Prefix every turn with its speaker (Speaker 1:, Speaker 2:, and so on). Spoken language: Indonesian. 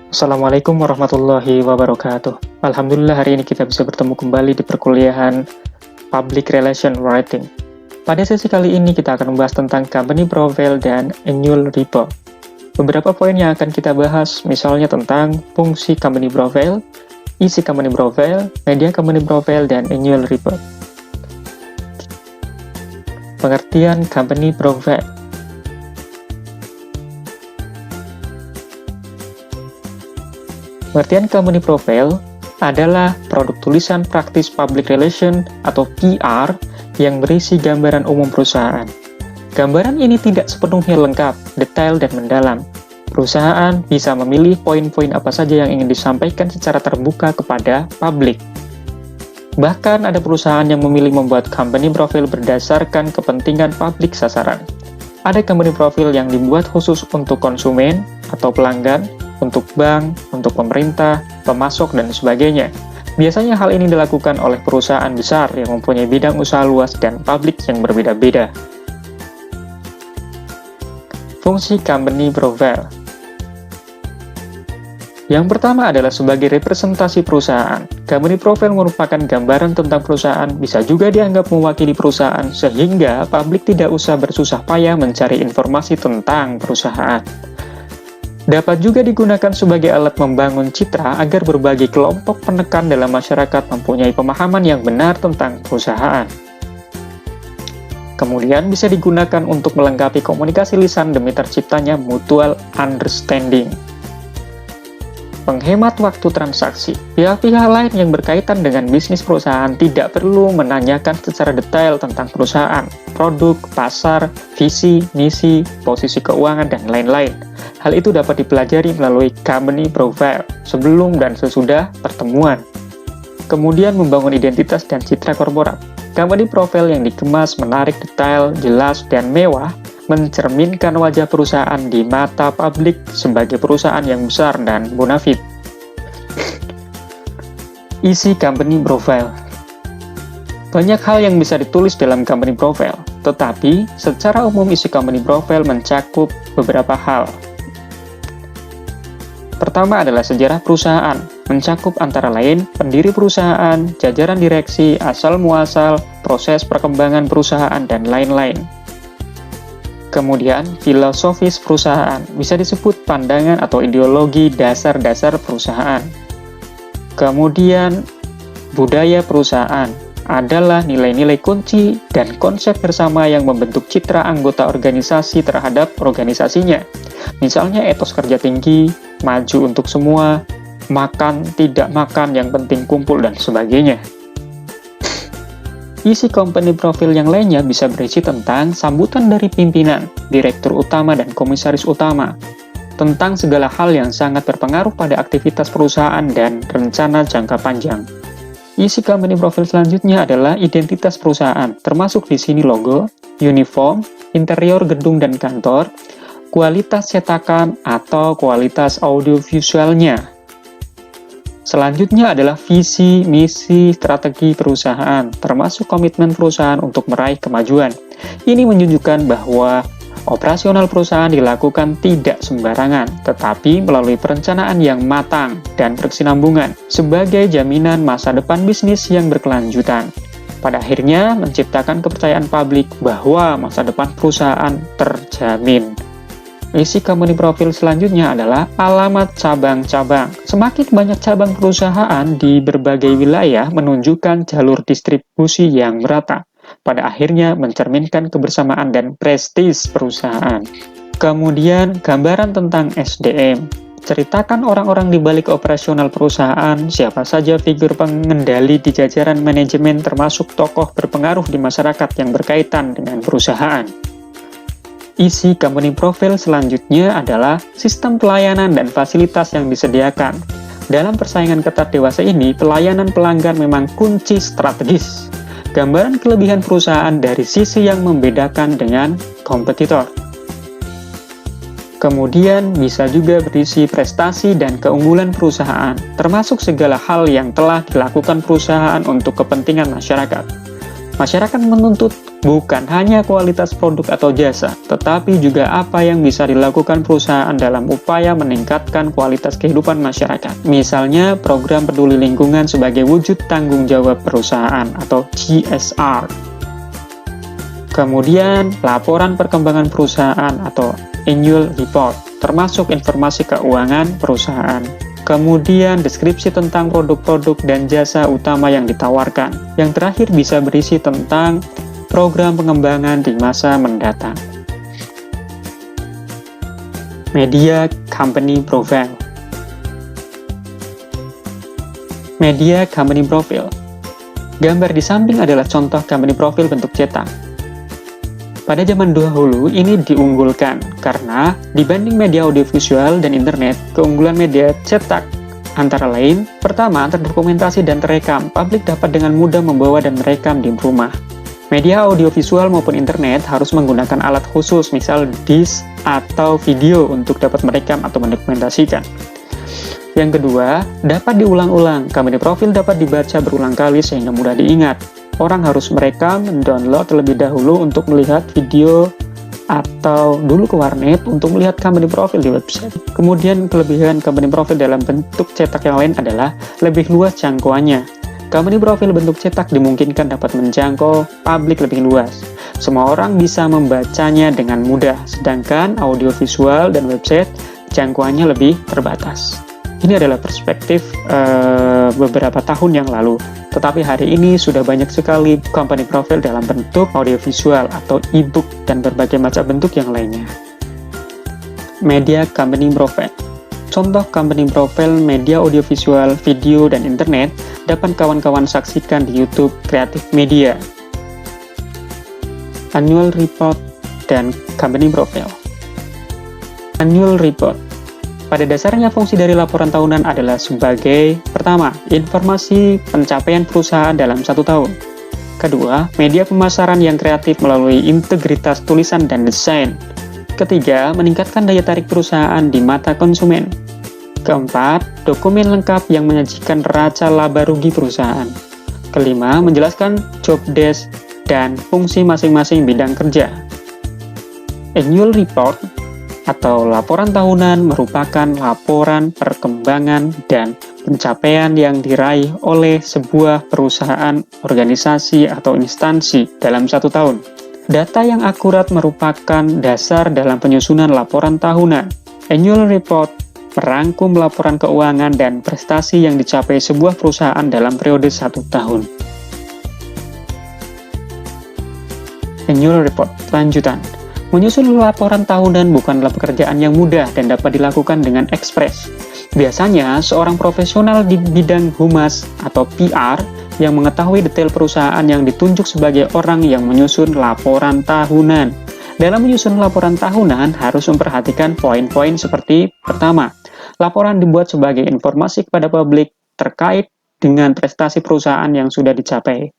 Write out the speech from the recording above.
Speaker 1: Assalamualaikum warahmatullahi wabarakatuh. Alhamdulillah hari ini kita bisa bertemu kembali di perkuliahan Public Relation Writing. Pada sesi kali ini kita akan membahas tentang company profile dan annual report. Beberapa poin yang akan kita bahas misalnya tentang fungsi company profile, isi company profile, media company profile, dan annual report. Pengertian company profile. Pengertian company profile adalah produk tulisan praktis public relation atau PR yang berisi gambaran umum perusahaan. Gambaran ini tidak sepenuhnya lengkap, detail, dan mendalam. Perusahaan bisa memilih poin-poin apa saja yang ingin disampaikan secara terbuka kepada publik. Bahkan ada perusahaan yang memilih membuat company profile berdasarkan kepentingan publik sasaran. Ada company profile yang dibuat khusus untuk konsumen atau pelanggan, untuk bank, untuk pemerintah, pemasok, dan sebagainya. Biasanya hal ini dilakukan oleh perusahaan besar yang mempunyai bidang usaha luas dan publik yang berbeda-beda. Fungsi company profile. Yang pertama adalah sebagai representasi perusahaan. Company profile merupakan gambaran tentang perusahaan, bisa juga dianggap mewakili perusahaan, sehingga publik tidak usah bersusah payah mencari informasi tentang perusahaan. Dapat juga digunakan sebagai alat membangun citra agar berbagai kelompok penekan dalam masyarakat mempunyai pemahaman yang benar tentang perusahaan. Kemudian bisa digunakan untuk melengkapi komunikasi lisan demi terciptanya mutual understanding. Penghemat waktu transaksi. Pihak-pihak lain yang berkaitan dengan bisnis perusahaan tidak perlu menanyakan secara detail tentang perusahaan, produk, pasar, visi, misi, posisi keuangan, dan lain-lain. Hal itu dapat dipelajari melalui company profile sebelum dan sesudah pertemuan. Kemudian membangun identitas dan citra korporat. Company profile yang dikemas menarik, detail, jelas, dan mewah mencerminkan wajah perusahaan di mata publik sebagai perusahaan yang besar dan bonafit. Isi company profile. Banyak hal yang bisa ditulis dalam company profile, tetapi secara umum isi company profile mencakup beberapa hal. Pertama adalah sejarah perusahaan, mencakup antara lain pendiri perusahaan, jajaran direksi, asal-muasal, proses perkembangan perusahaan, dan lain-lain. Kemudian, filosofis perusahaan, bisa disebut pandangan atau ideologi dasar-dasar perusahaan. Kemudian, budaya perusahaan adalah nilai-nilai kunci dan konsep bersama yang membentuk citra anggota organisasi terhadap organisasinya. Misalnya etos kerja tinggi, maju untuk semua, makan, tidak makan, yang penting kumpul, dan sebagainya. Isi company profile yang lainnya bisa berisi tentang sambutan dari pimpinan, direktur utama, dan komisaris utama, tentang segala hal yang sangat berpengaruh pada aktivitas perusahaan dan rencana jangka panjang. Isi company profile selanjutnya adalah identitas perusahaan, termasuk di sini logo, uniform, interior gedung dan kantor, kualitas cetakan, atau kualitas audiovisualnya. Selanjutnya adalah visi, misi, strategi perusahaan, termasuk komitmen perusahaan untuk meraih kemajuan. Ini menunjukkan bahwa operasional perusahaan dilakukan tidak sembarangan, tetapi melalui perencanaan yang matang dan berkesinambungan sebagai jaminan masa depan bisnis yang berkelanjutan. Pada akhirnya, menciptakan kepercayaan publik bahwa masa depan perusahaan terjamin. Isi company profile selanjutnya adalah alamat cabang-cabang. Semakin banyak cabang perusahaan di berbagai wilayah menunjukkan jalur distribusi yang merata. Pada akhirnya mencerminkan kebersamaan dan prestis perusahaan. Kemudian, gambaran tentang SDM. Ceritakan orang-orang di balik operasional perusahaan, siapa saja figur pengendali di jajaran manajemen termasuk tokoh berpengaruh di masyarakat yang berkaitan dengan perusahaan. Isi company profile selanjutnya adalah sistem pelayanan dan fasilitas yang disediakan. Dalam persaingan ketat dewasa ini, pelayanan pelanggan memang kunci strategis. Gambaran kelebihan perusahaan dari sisi yang membedakan dengan kompetitor. Kemudian bisa juga berisi prestasi dan keunggulan perusahaan, termasuk segala hal yang telah dilakukan perusahaan untuk kepentingan masyarakat. Masyarakat menuntut bukan hanya kualitas produk atau jasa, tetapi juga apa yang bisa dilakukan perusahaan dalam upaya meningkatkan kualitas kehidupan masyarakat. Misalnya, program peduli lingkungan sebagai wujud tanggung jawab perusahaan atau CSR. Kemudian, laporan perkembangan perusahaan atau annual report, termasuk informasi keuangan perusahaan. Kemudian, deskripsi tentang produk-produk dan jasa utama yang ditawarkan. Yang terakhir bisa berisi tentang program pengembangan di masa mendatang. Media Company Profile. Media Company Profile. Gambar di samping adalah contoh company profile bentuk cetak. Pada zaman dahulu, ini diunggulkan karena dibanding media audiovisual dan internet, keunggulan media cetak antara lain, pertama, terdokumentasi dan terekam. Publik dapat dengan mudah membawa dan merekam di rumah. Media audiovisual maupun internet harus menggunakan alat khusus, misal disk atau video untuk dapat merekam atau mendokumentasikan. Yang kedua, dapat diulang-ulang. Company profile dapat dibaca berulang kali sehingga mudah diingat. Orang harus merekam, mendownload terlebih dahulu untuk melihat video atau dulu ke warnet untuk melihat company profile di website. Kemudian kelebihan company profile dalam bentuk cetak yang lain adalah lebih luas jangkauannya. Company profile bentuk cetak dimungkinkan dapat menjangkau publik lebih luas. Semua orang bisa membacanya dengan mudah, sedangkan audiovisual dan website jangkauannya lebih terbatas. Ini adalah perspektif beberapa tahun yang lalu. Tetapi hari ini sudah banyak sekali company profile dalam bentuk audiovisual atau e-book dan berbagai macam bentuk yang lainnya. Media company profile. Contoh company profile media audiovisual, video, dan internet dapat kawan-kawan saksikan di YouTube Creative Media. Annual report dan company profile. Annual report. Pada dasarnya, fungsi dari laporan tahunan adalah sebagai pertama, informasi pencapaian perusahaan dalam 1 tahun. Kedua, media pemasaran yang kreatif melalui integritas tulisan dan desain. Ketiga, meningkatkan daya tarik perusahaan di mata konsumen. Keempat, dokumen lengkap yang menyajikan neraca laba rugi perusahaan. Kelima, menjelaskan job desk dan fungsi masing-masing bidang kerja. Annual report atau laporan tahunan merupakan laporan perkembangan dan pencapaian yang diraih oleh sebuah perusahaan, organisasi, atau instansi dalam 1 tahun. Data yang akurat merupakan dasar dalam penyusunan laporan tahunan. Annual report merangkum laporan keuangan dan prestasi yang dicapai sebuah perusahaan dalam periode 1 tahun. Annual report lanjutan. Menyusun laporan tahunan bukanlah pekerjaan yang mudah dan dapat dilakukan dengan ekspres. Biasanya, seorang profesional di bidang humas atau PR yang mengetahui detail perusahaan yang ditunjuk sebagai orang yang menyusun laporan tahunan. Dalam menyusun laporan tahunan, harus memperhatikan poin-poin seperti pertama, laporan dibuat sebagai informasi kepada publik terkait dengan prestasi perusahaan yang sudah dicapai.